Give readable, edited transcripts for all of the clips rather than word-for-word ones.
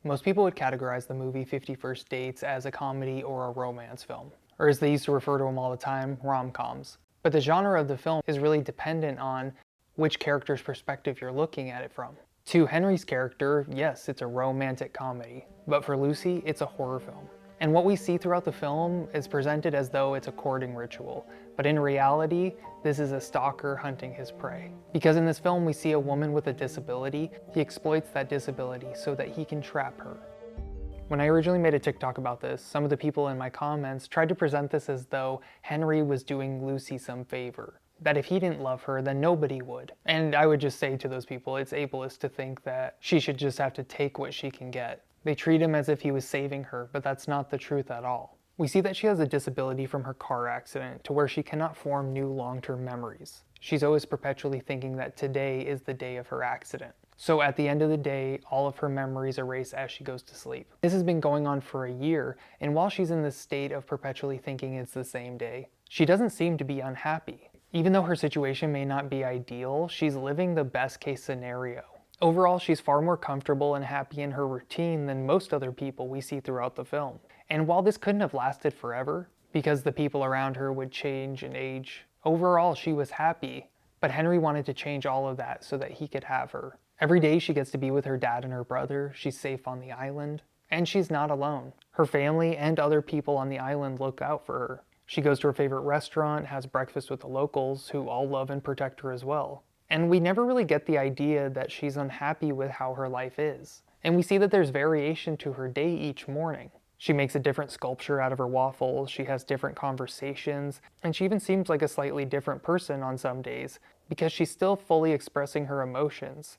Most people would categorize the movie 50 First Dates as a comedy or a romance film, or as they used to refer to them all the time, rom-coms. But the genre of the film is really dependent on which character's perspective you're looking at it from. To Henry's character, yes, it's a romantic comedy, but for Lucy, it's a horror film. And what we see throughout the film is presented as though it's a courting ritual, but in reality, this is a stalker hunting his prey. Because in this film we see a woman with a disability, he exploits that disability so that he can trap her. When I originally made a TikTok about this, some of the people in my comments tried to present this as though Henry was doing Lucy some favor. That if he didn't love her, then nobody would. And I would just say to those people, it's ableist to think that she should just have to take what she can get. They treat him as if he was saving her, but that's not the truth at all. We see that she has a disability from her car accident to where she cannot form new long-term memories. She's always perpetually thinking that today is the day of her accident. So at the end of the day, all of her memories erase as she goes to sleep. This has been going on for a year, and while she's in this state of perpetually thinking it's the same day, she doesn't seem to be unhappy. Even though her situation may not be ideal, she's living the best case scenario. Overall, she's far more comfortable and happy in her routine than most other people we see throughout the film. And while this couldn't have lasted forever, because the people around her would change and age, overall she was happy. But Henry wanted to change all of that so that he could have her. Every day she gets to be with her dad and her brother, she's safe on the island, and she's not alone. Her family and other people on the island look out for her. She goes to her favorite restaurant, has breakfast with the locals, who all love and protect her as well. And we never really get the idea that she's unhappy with how her life is. And we see that there's variation to her day each morning. She makes a different sculpture out of her waffles, she has different conversations, and she even seems like a slightly different person on some days, because she's still fully expressing her emotions.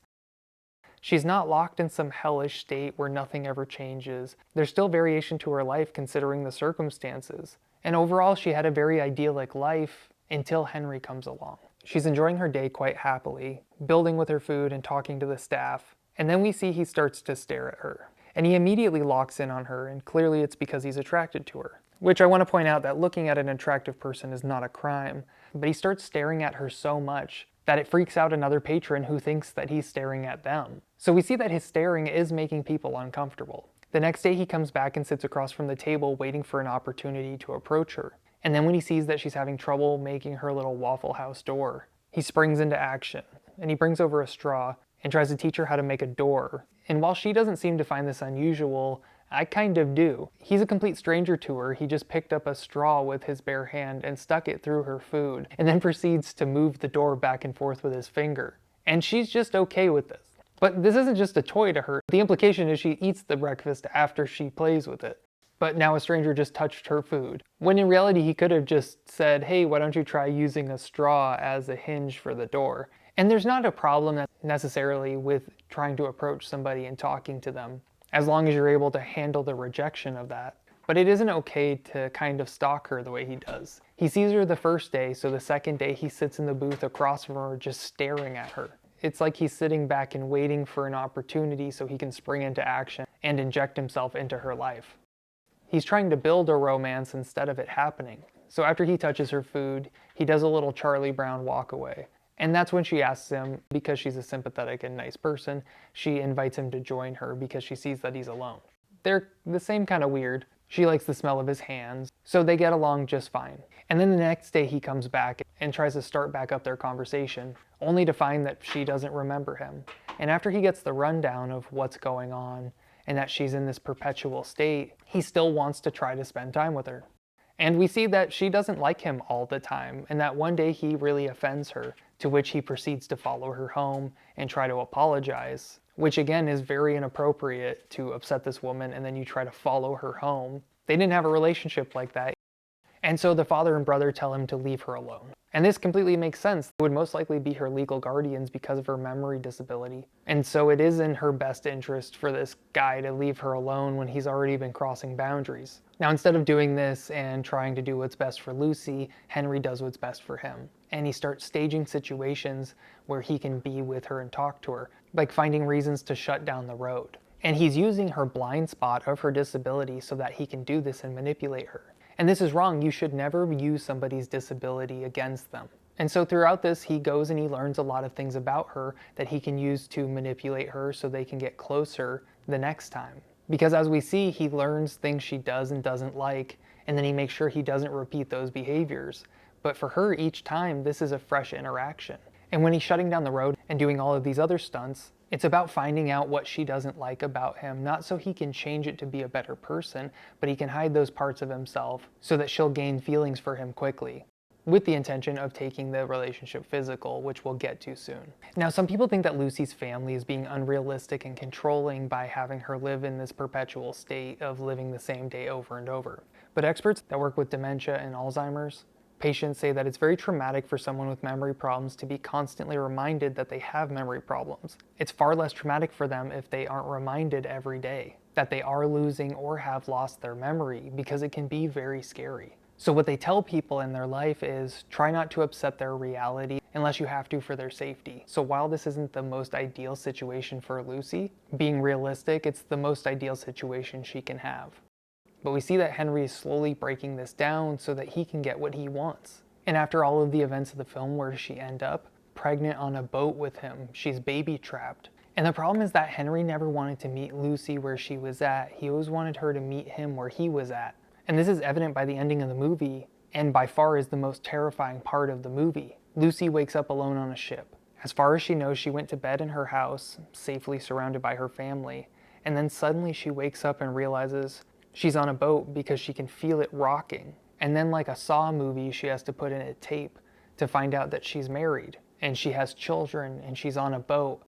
She's not locked in some hellish state where nothing ever changes. There's still variation to her life considering the circumstances. And overall, she had a very idyllic life until Henry comes along. She's enjoying her day quite happily, building with her food and talking to the staff, and then we see he starts to stare at her. And he immediately locks in on her, and clearly it's because he's attracted to her. Which I want to point out that looking at an attractive person is not a crime, but he starts staring at her so much that it freaks out another patron who thinks that he's staring at them. So we see that his staring is making people uncomfortable. The next day he comes back and sits across from the table waiting for an opportunity to approach her. And then when he sees that she's having trouble making her little Waffle House door, he springs into action, and he brings over a straw and tries to teach her how to make a door. And while she doesn't seem to find this unusual, I kind of do. He's a complete stranger to her. He just picked up a straw with his bare hand and stuck it through her food, and then proceeds to move the door back and forth with his finger. And she's just okay with this. But this isn't just a toy to her. The implication is she eats the breakfast after she plays with it. But now a stranger just touched her food. When in reality he could have just said, hey, why don't you try using a straw as a hinge for the door? And there's not a problem necessarily with trying to approach somebody and talking to them, as long as you're able to handle the rejection of that. But it isn't okay to kind of stalk her the way he does. He sees her the first day, so the second day he sits in the booth across from her just staring at her. It's like he's sitting back and waiting for an opportunity so he can spring into action and inject himself into her life. He's trying to build a romance instead of it happening. So after he touches her food, he does a little Charlie Brown walk away. And that's when she asks him, because she's a sympathetic and nice person, she invites him to join her because she sees that he's alone. They're the same kind of weird. She likes the smell of his hands, so they get along just fine. And then the next day he comes back and tries to start back up their conversation, only to find that she doesn't remember him. And after he gets the rundown of what's going on, and that she's in this perpetual state, he still wants to try to spend time with her. And we see that she doesn't like him all the time, and that one day he really offends her, to which he proceeds to follow her home and try to apologize, which again is very inappropriate to upset this woman and then you try to follow her home. They didn't have a relationship like that. And so the father and brother tell him to leave her alone. And this completely makes sense. They would most likely be her legal guardians because of her memory disability. And so it is in her best interest for this guy to leave her alone when he's already been crossing boundaries. Now, instead of doing this and trying to do what's best for Lucy, Henry does what's best for him. And he starts staging situations where he can be with her and talk to her, like finding reasons to shut down the road. And he's using her blind spot of her disability so that he can do this and manipulate her. And this is wrong. You should never use somebody's disability against them. And so throughout this, he goes and he learns a lot of things about her that he can use to manipulate her so they can get closer the next time. Because as we see, he learns things she does and doesn't like, and then he makes sure he doesn't repeat those behaviors. But for her, each time, this is a fresh interaction. And when he's shutting down the road and doing all of these other stunts, it's about finding out what she doesn't like about him, not so he can change it to be a better person, but he can hide those parts of himself so that she'll gain feelings for him quickly, with the intention of taking the relationship physical, which we'll get to soon. Now, some people think that Lucy's family is being unrealistic and controlling by having her live in this perpetual state of living the same day over and over. But experts that work with dementia and Alzheimer's patients say that it's very traumatic for someone with memory problems to be constantly reminded that they have memory problems. It's far less traumatic for them if they aren't reminded every day that they are losing or have lost their memory, because it can be very scary. So what they tell people in their life is try not to upset their reality unless you have to for their safety. So while this isn't the most ideal situation for Lucy, being realistic, it's the most ideal situation she can have. But we see that Henry is slowly breaking this down so that he can get what he wants. And after all of the events of the film, where does she end up? Pregnant on a boat with him. She's baby trapped. And the problem is that Henry never wanted to meet Lucy where she was at. He always wanted her to meet him where he was at. And this is evident by the ending of the movie, and by far is the most terrifying part of the movie. Lucy wakes up alone on a ship. As far as she knows, she went to bed in her house, safely surrounded by her family. And then suddenly she wakes up and realizes she's on a boat because she can feel it rocking. And then, like a Saw movie, she has to put in a tape to find out that she's married and she has children and she's on a boat.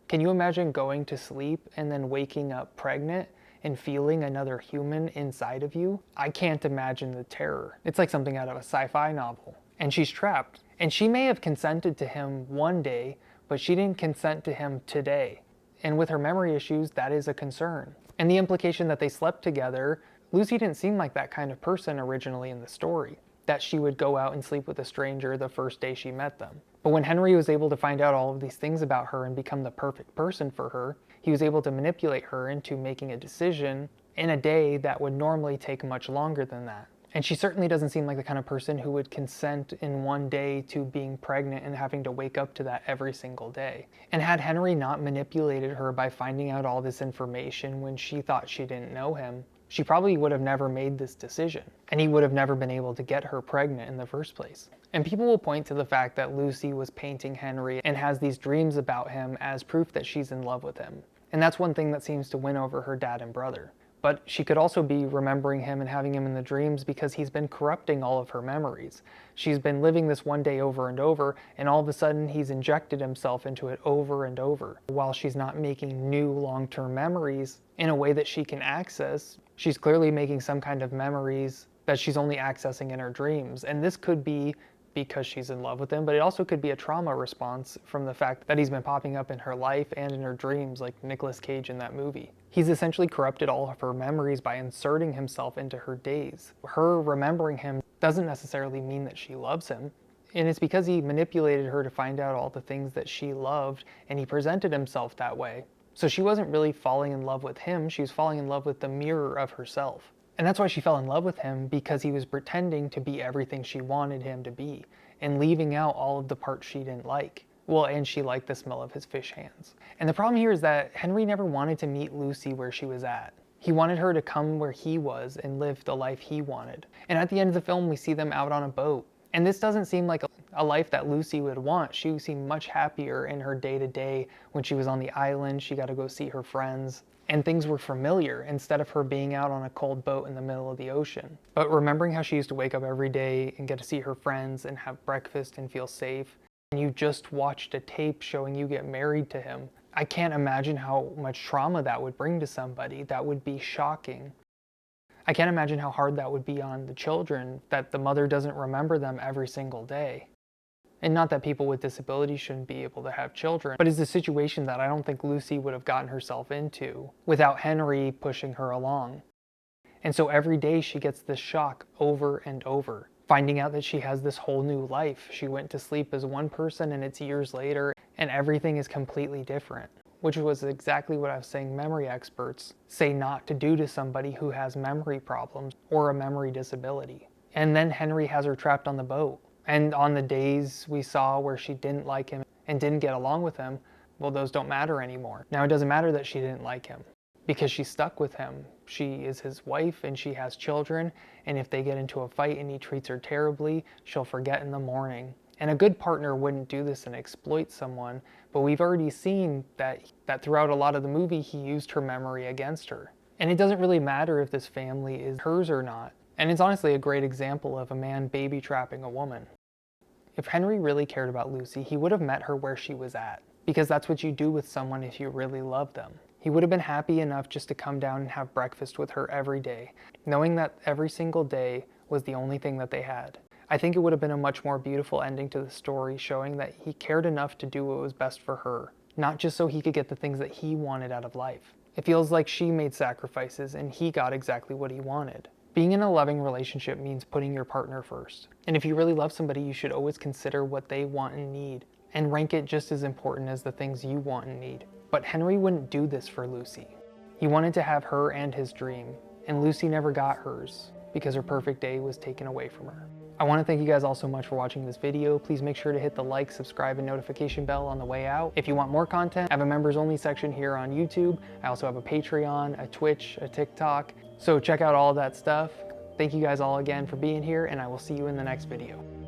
Can you imagine going to sleep and then waking up pregnant and feeling another human inside of you? I can't imagine the terror. It's like something out of a sci-fi novel. And she's trapped. And she may have consented to him one day, but she didn't consent to him today. And with her memory issues, that is a concern. And the implication that they slept together, Lucy didn't seem like that kind of person originally in the story, that she would go out and sleep with a stranger the first day she met them. But when Henry was able to find out all of these things about her and become the perfect person for her, he was able to manipulate her into making a decision in a day that would normally take much longer than that. And she certainly doesn't seem like the kind of person who would consent in one day to being pregnant and having to wake up to that every single day. And had Henry not manipulated her by finding out all this information when she thought she didn't know him, she probably would have never made this decision, and he would have never been able to get her pregnant in the first place. And people will point to the fact that Lucy was painting Henry and has these dreams about him as proof that she's in love with him. And that's one thing that seems to win over her dad and brother. But she could also be remembering him and having him in the dreams because he's been corrupting all of her memories. She's been living this one day over and over, and all of a sudden he's injected himself into it over and over. While she's not making new long-term memories in a way that she can access, she's clearly making some kind of memories that she's only accessing in her dreams. And this could be because she's in love with him, but it also could be a trauma response from the fact that he's been popping up in her life and in her dreams, like Nicolas Cage in that movie. He's essentially corrupted all of her memories by inserting himself into her days. Her remembering him doesn't necessarily mean that she loves him, and it's because he manipulated her to find out all the things that she loved, and he presented himself that way. So she wasn't really falling in love with him, she was falling in love with the mirror of herself. And that's why she fell in love with him, because he was pretending to be everything she wanted him to be, and leaving out all of the parts she didn't like. Well, and she liked the smell of his fish hands. And the problem here is that Henry never wanted to meet Lucy where she was at. He wanted her to come where he was and live the life he wanted. And at the end of the film, we see them out on a boat. And this doesn't seem like a life that Lucy would want. She seemed much happier in her day-to-day when she was on the island. She got to go see her friends, and things were familiar instead of her being out on a cold boat in the middle of the ocean. But remembering how she used to wake up every day and get to see her friends and have breakfast and feel safe, and you just watched a tape showing you get married to him, I can't imagine how much trauma that would bring to somebody. That would be shocking. I can't imagine how hard that would be on the children, that the mother doesn't remember them every single day. And not that people with disabilities shouldn't be able to have children, but it's a situation that I don't think Lucy would have gotten herself into without Henry pushing her along. And so every day she gets this shock over and over, finding out that she has this whole new life. She went to sleep as one person and it's years later, and everything is completely different, which was exactly what I was saying memory experts say not to do to somebody who has memory problems or a memory disability. And then Henry has her trapped on the boat. And on the days we saw where she didn't like him and didn't get along with him, well, those don't matter anymore. Now, it doesn't matter that she didn't like him. because she's stuck with him. She is his wife and she has children, and if they get into a fight and he treats her terribly, she'll forget in the morning. And a good partner wouldn't do this and exploit someone, but we've already seen that throughout a lot of the movie he used her memory against her. And it doesn't really matter if this family is hers or not. And it's honestly a great example of a man baby trapping a woman. If Henry really cared about Lucy, he would have met her where she was at, because that's what you do with someone if you really love them. He would have been happy enough just to come down and have breakfast with her every day, knowing that every single day was the only thing that they had. I think it would have been a much more beautiful ending to the story, showing that he cared enough to do what was best for her, not just so he could get the things that he wanted out of life. It feels like she made sacrifices and he got exactly what he wanted. Being in a loving relationship means putting your partner first. And if you really love somebody, you should always consider what they want and need, and rank it just as important as the things you want and need. But Henry wouldn't do this for Lucy. He wanted to have her and his dream, and Lucy never got hers because her perfect day was taken away from her. I want to thank you guys all so much for watching this video. Please make sure to hit the like, subscribe, and notification bell on the way out. If you want more content, I have a members only section here on YouTube. I also have a Patreon, a Twitch, a TikTok. So check out all of that stuff. Thank you guys all again for being here, and I will see you in the next video.